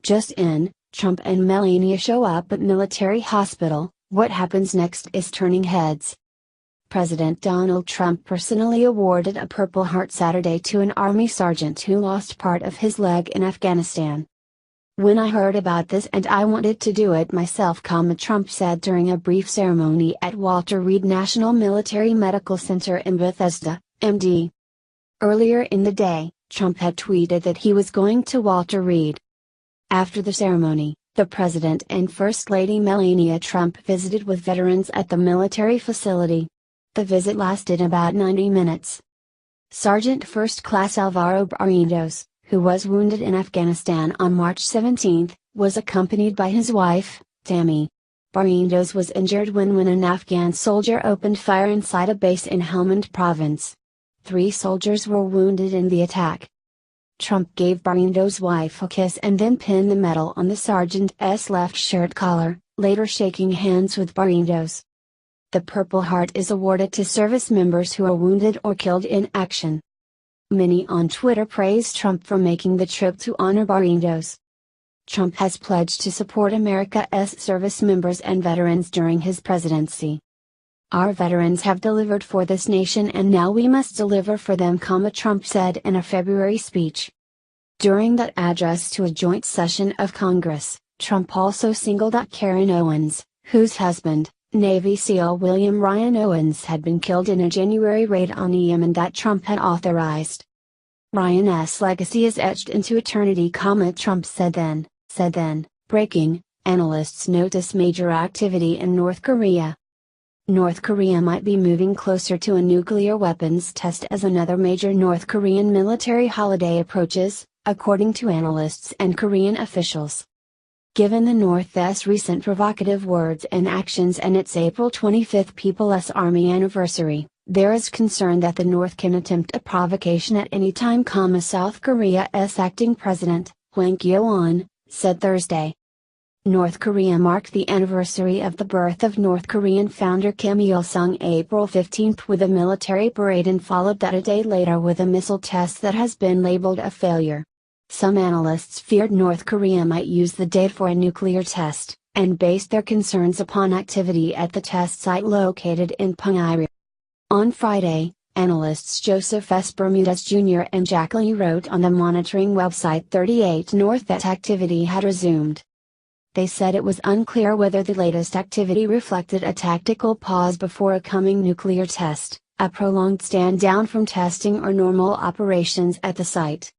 Just in, Trump and Melania show up at military hospital. What happens next is turning heads. President Donald Trump personally awarded a Purple Heart Saturday to an Army sergeant who lost part of his leg in Afghanistan. "When I heard about this and I wanted to do it myself," Trump said during a brief ceremony at Walter Reed National Military Medical Center in Bethesda, MD. Earlier in the day, Trump had tweeted that he was going to Walter Reed. After the ceremony, the President and First Lady Melania Trump visited with veterans at the military facility. The visit lasted about 90 minutes. Sergeant First Class Alvaro Barrientos, who was wounded in Afghanistan on March 17, was accompanied by his wife, Tammy. Barrientos was injured when an Afghan soldier opened fire inside a base in Helmand Province. 3 soldiers were wounded in the attack. Trump gave Barrientos' wife a kiss and then pinned the medal on the sergeant's left shirt collar, later shaking hands with Barrientos. The Purple Heart is awarded to service members who are wounded or killed in action. Many on Twitter praised Trump for making the trip to honor Barrientos. Trump has pledged to support America's service members and veterans during his presidency. "Our veterans have delivered for this nation and now we must deliver for them," Trump said in a February speech. During that address to a joint session of Congress, Trump also singled out Karen Owens, whose husband, Navy SEAL William Ryan Owens, had been killed in a January raid on Yemen that Trump had authorized. "Ryan's legacy is etched into eternity," Trump said then, breaking, analysts notice major activity in North Korea. North Korea might be moving closer to a nuclear weapons test as another major North Korean military holiday approaches, according to analysts and Korean officials. Given the North's recent provocative words and actions and its April 25 People's Army anniversary, there is concern that the North can attempt a provocation at any time, South Korea's acting president, Hwang Kyo-ahn, said Thursday. North Korea marked the anniversary of the birth of North Korean founder Kim Il-sung April 15 with a military parade and followed that a day later with a missile test that has been labeled a failure. Some analysts feared North Korea might use the date for a nuclear test, and based their concerns upon activity at the test site located in Pyongyang. On Friday, analysts Joseph S. Bermudez Jr. and Jack Lee wrote on the monitoring website 38 North that activity had resumed. They said it was unclear whether the latest activity reflected a tactical pause before a coming nuclear test, a prolonged stand down from testing, or normal operations at the site.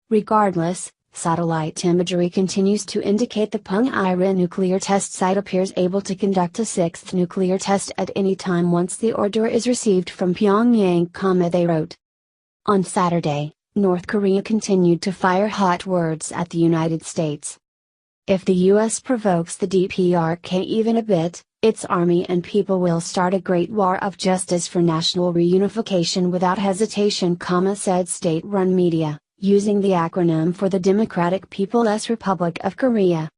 Regardless, satellite imagery continues to indicate the Pyongyang nuclear test site appears able to conduct a 6th nuclear test at any time once the order is received from Pyongyang, they wrote. On Saturday, North Korea continued to fire hot words at the United States. If the U.S. provokes the DPRK even a bit, its army and people will start a great war of justice for national reunification without hesitation, said state-run media, using the acronym for the Democratic People's Republic of Korea.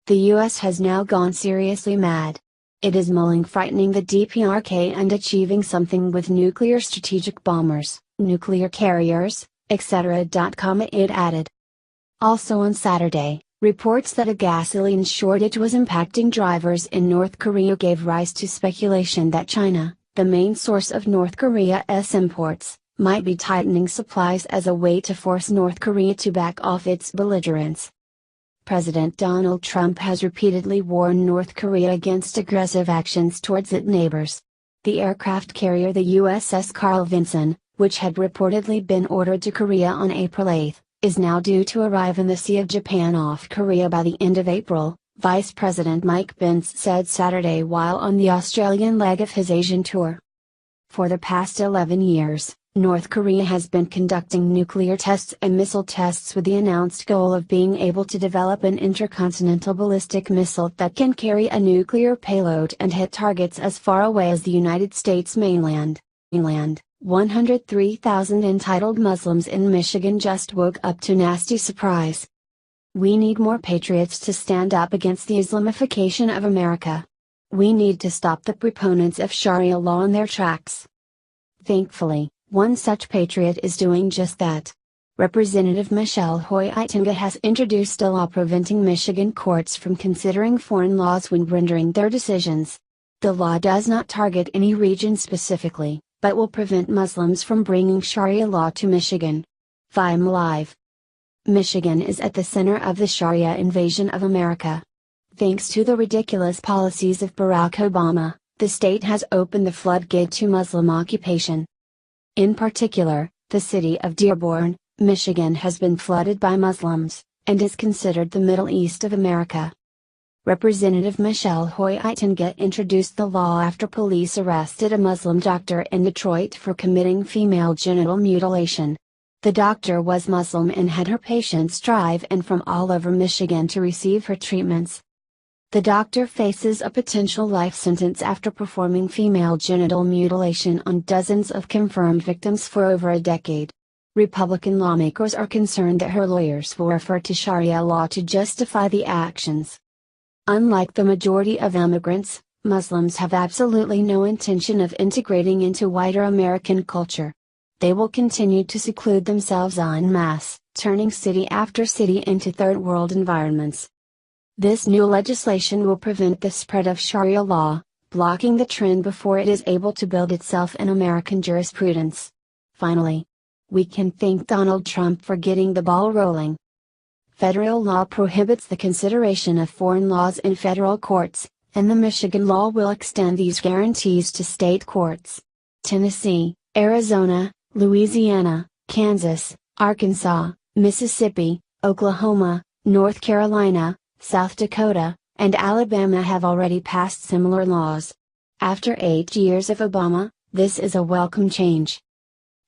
The U.S. has now gone seriously mad. It is mulling frightening the DPRK and achieving something with nuclear strategic bombers, nuclear carriers, etc. It added. Also on Saturday, reports that a gasoline shortage was impacting drivers in North Korea gave rise to speculation that China, the main source of North Korea's imports, might be tightening supplies as a way to force North Korea to back off its belligerence. President Donald Trump has repeatedly warned North Korea against aggressive actions towards its neighbors. The aircraft carrier the USS Carl Vinson, which had reportedly been ordered to Korea on April 8, is now due to arrive in the Sea of Japan off Korea by the end of April, Vice President Mike Pence said Saturday while on the Australian leg of his Asian tour. For the past 11 years, North Korea has been conducting nuclear tests and missile tests with the announced goal of being able to develop an intercontinental ballistic missile that can carry a nuclear payload and hit targets as far away as the United States mainland. 103,000 entitled Muslims in Michigan just woke up to nasty surprise. We need more patriots to stand up against the Islamification of America. We need to stop the proponents of Sharia law in their tracks. Thankfully, one such patriot is doing just that. Representative Michelle Hoytinga has introduced a law preventing Michigan courts from considering foreign laws when rendering their decisions. The law does not target any region specifically, but will prevent Muslims from bringing Sharia law to Michigan. FIME Live. Michigan is at the center of the Sharia invasion of America. Thanks to the ridiculous policies of Barack Obama, the state has opened the floodgate to Muslim occupation. In particular, the city of Dearborn, Michigan has been flooded by Muslims, and is considered the Middle East of America. Representative Michelle Hoytinga introduced the law after police arrested a Muslim doctor in Detroit for committing female genital mutilation. The doctor was Muslim and had her patients drive in from all over Michigan to receive her treatments. The doctor faces a potential life sentence after performing female genital mutilation on dozens of confirmed victims for over a decade. Republican lawmakers are concerned that her lawyers will refer to Sharia law to justify the actions. Unlike the majority of immigrants, Muslims have absolutely no intention of integrating into wider American culture. They will continue to seclude themselves en masse, turning city after city into third world environments. This new legislation will prevent the spread of Sharia law, blocking the trend before it is able to build itself in American jurisprudence. Finally, we can thank Donald Trump for getting the ball rolling. Federal law prohibits the consideration of foreign laws in federal courts, and the Michigan law will extend these guarantees to state courts. Tennessee, Arizona, Louisiana, Kansas, Arkansas, Mississippi, Oklahoma, North Carolina, South Dakota, and Alabama have already passed similar laws. After 8 years of Obama, this is a welcome change.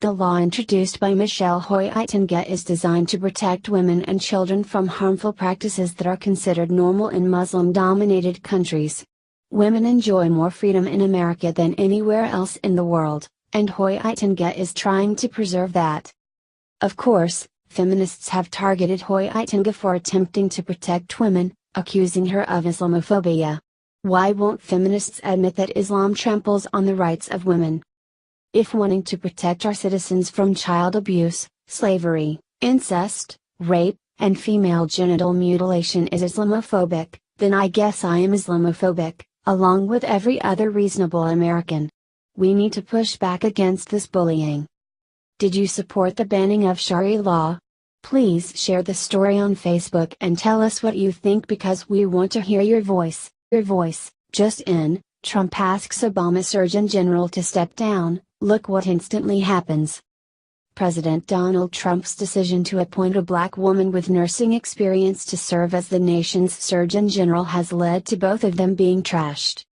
The law introduced by Michelle Hoytinga is designed to protect women and children from harmful practices that are considered normal in Muslim-dominated countries. Women enjoy more freedom in America than anywhere else in the world, and Hoytinga is trying to preserve that. Of course, feminists have targeted Hoytinga for attempting to protect women, accusing her of Islamophobia. Why won't feminists admit that Islam tramples on the rights of women? If wanting to protect our citizens from child abuse, slavery, incest, rape, and female genital mutilation is Islamophobic, then I guess I am Islamophobic, along with every other reasonable American. We need to push back against this bullying. Did you support the banning of Sharia law? Please share the story on Facebook and tell us what you think because we want to hear your voice. Just in, Trump asks Obama Surgeon General to step down, look what instantly happens. President Donald Trump's decision to appoint a black woman with nursing experience to serve as the nation's Surgeon General has led to both of them being trashed.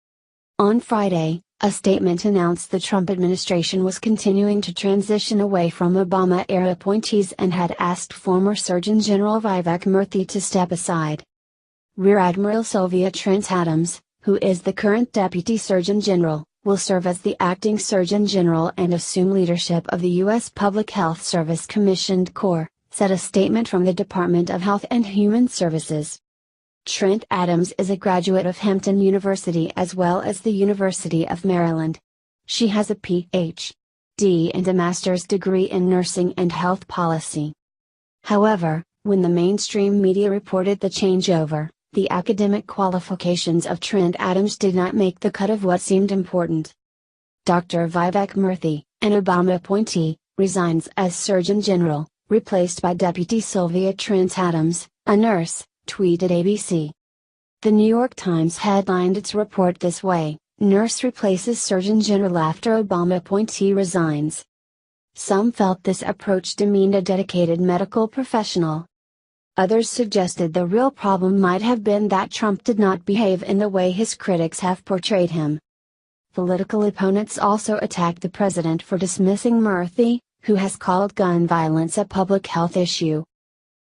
On Friday, a statement announced the Trump administration was continuing to transition away from Obama-era appointees and had asked former Surgeon General Vivek Murthy to step aside. Rear Admiral Sylvia Trent Adams, who is the current Deputy Surgeon General, will serve as the acting Surgeon General and assume leadership of the U.S. Public Health Service Commissioned Corps, said a statement from the Department of Health and Human Services. Trent Adams is a graduate of Hampton University as well as the University of Maryland. She has a Ph.D. and a master's degree in nursing and health policy. However, when the mainstream media reported the changeover, the academic qualifications of Trent Adams did not make the cut of what seemed important. Dr. Vivek Murthy, an Obama appointee, resigns as Surgeon General, replaced by Deputy Sylvia Trent Adams, a nurse, tweeted ABC. The New York Times headlined its report this way: Nurse replaces Surgeon General after Obama appointee resigns. Some felt this approach demeaned a dedicated medical professional. Others suggested the real problem might have been that Trump did not behave in the way his critics have portrayed him. Political opponents also attacked the president for dismissing Murthy, who has called gun violence a public health issue.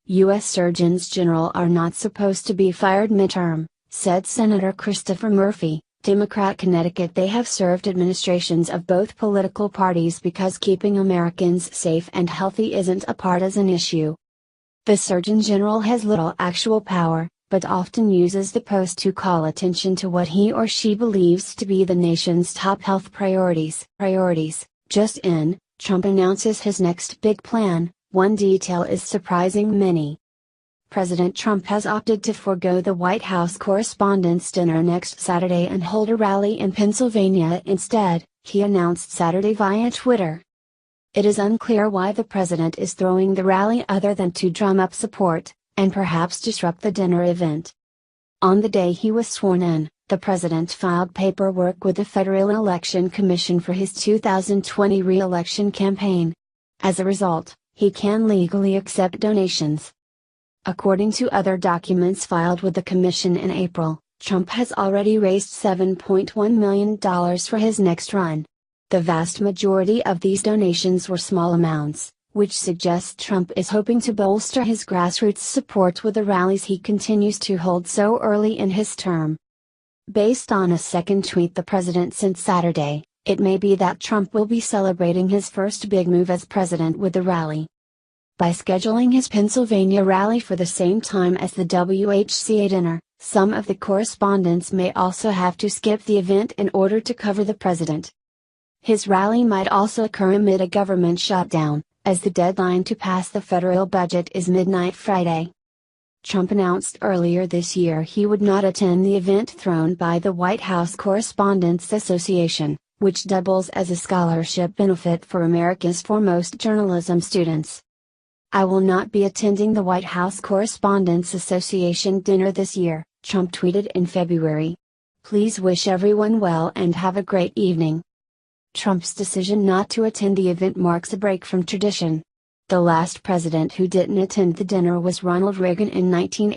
U.S. Surgeons General are not supposed to be fired midterm, said Senator Christopher Murphy, Democrat Connecticut. They have served administrations of both political parties because keeping Americans safe and healthy isn't a partisan issue. The Surgeon General has little actual power, but often uses the post to call attention to what he or she believes to be the nation's top health priorities. Just in, Trump announces his next big plan, One detail is surprising many. President Trump has opted to forego the White House Correspondents' Dinner next Saturday and hold a rally in Pennsylvania instead, he announced Saturday via Twitter. It is unclear why the president is throwing the rally other than to drum up support, and perhaps disrupt the dinner event. On the day he was sworn in, the president filed paperwork with the Federal Election Commission for his 2020 re-election campaign. As a result, he can legally accept donations. According to other documents filed with the commission in April, Trump has already raised $7.1 million for his next run. The vast majority of these donations were small amounts, which suggests Trump is hoping to bolster his grassroots support with the rallies he continues to hold so early in his term. Based on a second tweet the president sent Saturday, it may be that Trump will be celebrating his first big move as president with the rally. By scheduling his Pennsylvania rally for the same time as the WHCA dinner, some of the correspondents may also have to skip the event in order to cover the president. His rally might also occur amid a government shutdown, as the deadline to pass the federal budget is midnight Friday. Trump announced earlier this year he would not attend the event thrown by the White House Correspondents' Association, which doubles as a scholarship benefit for America's foremost journalism students. "I will not be attending the White House Correspondents' Association dinner this year," Trump tweeted in February. "Please wish everyone well and have a great evening." Trump's decision not to attend the event marks a break from tradition. The last president who didn't attend the dinner was Ronald Reagan in 1980.